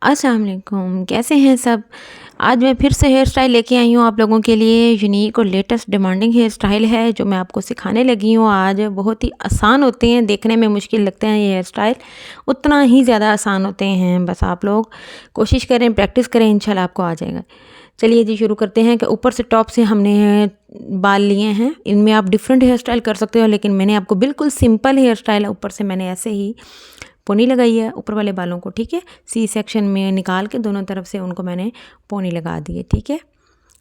अस्सलाम वालेकुम, कैसे हैं सब। आज मैं फिर से हेयर स्टाइल लेके आई हूँ आप लोगों के लिए। यूनिक और लेटेस्ट डिमांडिंग हेयर स्टाइल है जो मैं आपको सिखाने लगी हूँ आज। बहुत ही आसान होते हैं, देखने में मुश्किल लगते हैं ये हेयर स्टाइल, उतना ही ज़्यादा आसान होते हैं। बस आप लोग कोशिश करें, प्रैक्टिस करें, इंशाल्लाह आपको आ जाएगा। चलिए जी शुरू करते हैं। कि ऊपर से टॉप से हमने बाल लिए हैं, इनमें आप डिफरेंट हेयर स्टाइल कर सकते हो, लेकिन मैंने आपको बिल्कुल सिंपल हेयर स्टाइल ऊपर से मैंने ऐसे ही पोनी लगाई है ऊपर वाले बालों को, ठीक है। सी सेक्शन में निकाल के दोनों तरफ से उनको मैंने पोनी लगा दी है, ठीक है।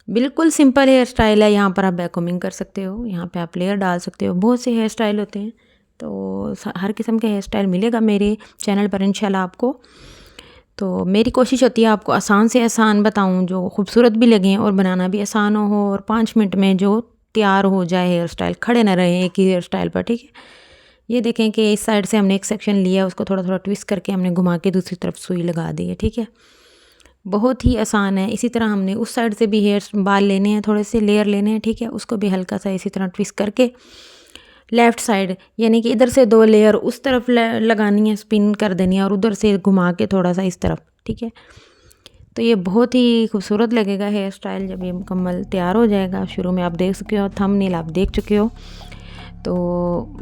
बिल्कुल सिंपल हेयर स्टाइल है। यहाँ पर आप बैक कोमिंग कर सकते हो, यहाँ पे आप लेयर डाल सकते हो, बहुत से हेयर स्टाइल होते हैं। तो हर किस्म के हेयर स्टाइल मिलेगा मेरे चैनल पर इंशाल्लाह आपको। तो मेरी कोशिश होती है आपको आसान से आसान बताऊं, जो खूबसूरत भी लगें और बनाना भी आसान हो, और 5 मिनट में जो तैयार हो जाए हेयर स्टाइल, खड़े ना रहें एक ही हेयर स्टाइल पर, ठीक है। ये देखें कि इस साइड से हमने एक सेक्शन लिया, उसको थोड़ा थोड़ा ट्विस्ट करके हमने घुमा के दूसरी तरफ सुई लगा दी है, ठीक है। बहुत ही आसान है। इसी तरह हमने उस साइड से भी हेयर बाल लेने हैं, थोड़े से लेयर लेने हैं, ठीक है। उसको भी हल्का सा इसी तरह ट्विस्ट करके लेफ़्ट साइड, यानी कि इधर से 2 लेयर उस तरफ लगानी है, स्पिन कर देनी है, और उधर से घुमा के थोड़ा सा इस तरफ, ठीक है। तो ये बहुत ही खूबसूरत लगेगा हेयर स्टाइल जब ये मुकम्मल तैयार हो जाएगा। शुरू में आप देख चुके हो, थंबनेल आप देख चुके हो। तो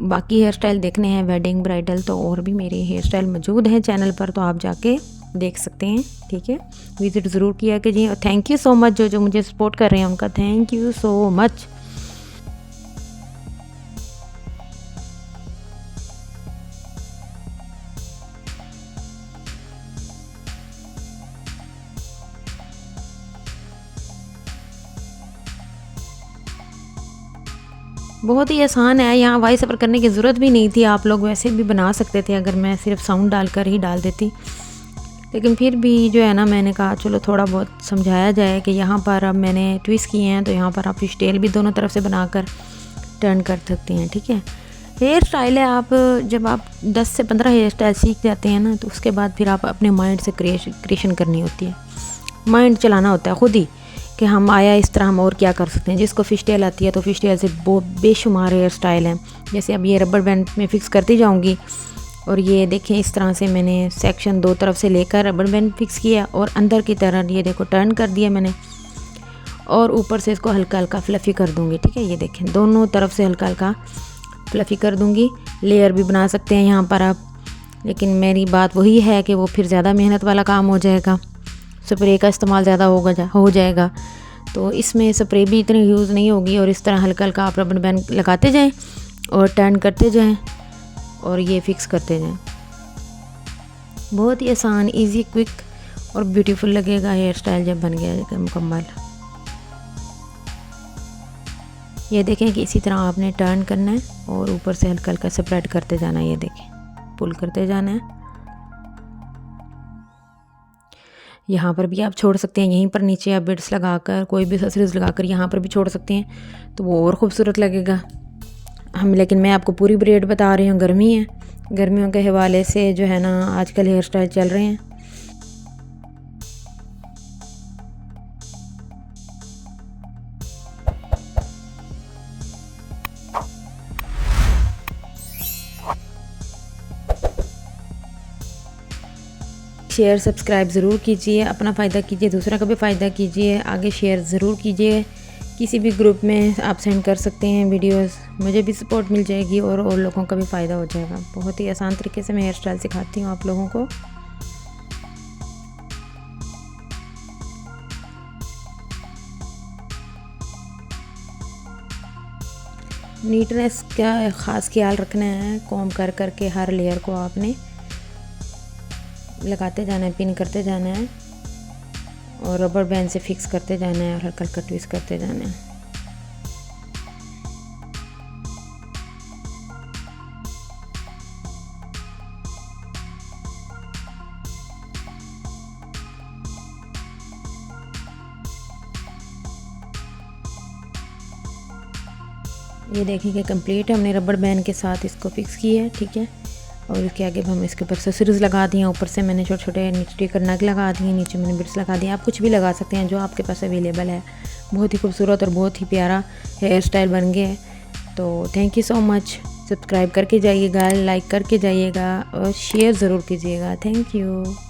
बाकी हेयर स्टाइल देखने हैं, वेडिंग, ब्राइडल, तो और भी मेरे हेयर स्टाइल मौजूद हैं चैनल पर, तो आप जाके देख सकते हैं, ठीक है। विज़िट ज़रूर किया कीजिए। और थैंक यू सो मच जो जो मुझे सपोर्ट कर रहे हैं, उनका थैंक यू सो मच। बहुत ही आसान है, यहाँ वॉइस ओवर करने की ज़रूरत भी नहीं थी। आप लोग वैसे भी बना सकते थे अगर मैं सिर्फ साउंड डालकर ही डाल देती, लेकिन फिर भी जो है ना, मैंने कहा चलो थोड़ा बहुत समझाया जाए कि यहाँ पर अब मैंने ट्विस्ट किए हैं, तो यहाँ पर आप फिश टेल भी दोनों तरफ से बनाकर टर्न कर सकते हैं, ठीक है। हेयर स्टाइल है, आप जब आप 10 से 15 हेयर स्टाइल सीख जाते हैं ना, तो उसके बाद फिर आप अपने माइंड से क्रिएशन करनी होती है, माइंड चलाना होता है खुद ही कि हम आया इस तरह, हम और क्या कर सकते हैं। जिसको फिश टेल आती है तो फिश टेल से बेशुमार हेयर स्टाइल हैं। जैसे अब ये रबर बैंड में फ़िक्स करती जाऊंगी, और ये देखें इस तरह से मैंने सेक्शन 2 तरफ से लेकर रबर बैंड फिक्स किया, और अंदर की तरह ये देखो टर्न कर दिया मैंने, और ऊपर से इसको हल्का हल्का फ्लफ़ी कर दूंगी, ठीक है। ये देखें दोनों तरफ से हल्का हल्का फ्लफ़ी कर दूंगी। लेयर भी बना सकते हैं यहाँ पर आप, लेकिन मेरी बात वही है कि वो फिर ज़्यादा मेहनत वाला काम हो जाएगा, स्प्रे का इस्तेमाल ज़्यादा हो जाएगा। तो इसमें स्प्रे भी इतनी यूज़ नहीं होगी, और इस तरह हल्का हल्का आप रबर बैंड लगाते जाएं और टर्न करते जाएं और ये फिक्स करते जाएं। बहुत ही आसान, इजी, क्विक और ब्यूटीफुल लगेगा हेयर स्टाइल जब बन गया मुकम्मल। ये देखें कि इसी तरह आपने टर्न करना है और ऊपर से हल्का हल्का स्प्रेड करते जाना है। ये देखें पुल करते जाना है। यहाँ पर भी आप छोड़ सकते हैं, यहीं पर नीचे आप बिट्स लगाकर, कोई भी एक्सेसरीज लगाकर यहाँ पर भी छोड़ सकते हैं, तो वो और ख़ूबसूरत लगेगा। लेकिन मैं आपको पूरी ब्रेड बता रही हूँ, गर्मी है, गर्मियों के हवाले से जो है ना आजकल हेयर स्टाइल चल रहे हैं। शेयर सब्सक्राइब ज़रूर कीजिए, अपना फ़ायदा कीजिए, दूसरा का भी फ़ायदा कीजिए, आगे शेयर ज़रूर कीजिए। किसी भी ग्रुप में आप सेंड कर सकते हैं वीडियोस, मुझे भी सपोर्ट मिल जाएगी और लोगों का भी फ़ायदा हो जाएगा। बहुत ही आसान तरीके से मैं हेयर स्टाइल सिखाती हूँ आप लोगों को। नीटनेस का ख़ास ख्याल रखना है, कॉम्ब कर करके हर लेयर को आपने लगाते जाना है, पिन करते जाना है, और रबर बैंड से फिक्स करते जाना है और हल्का हल्का ट्विस्ट करते जाना है। ये देखिए कि कंप्लीट हमने रबर बैंड के साथ इसको फिक्स किया है, ठीक है। और इसके आगे हम इसके ऊपर एक्सेसरीज लगा दिए, ऊपर से मैंने छोटे छोटे नीचे नग लगा दिए, नीचे मैंने बिट्स लगा दिए। आप कुछ भी लगा सकते हैं जो आपके पास अवेलेबल है। बहुत ही खूबसूरत और बहुत ही प्यारा हेयर स्टाइल बन गया है। तो thank you so much. Subscribe करके जाइएगा, लाइक करके जाइएगा और शेयर ज़रूर कीजिएगा। Thank you.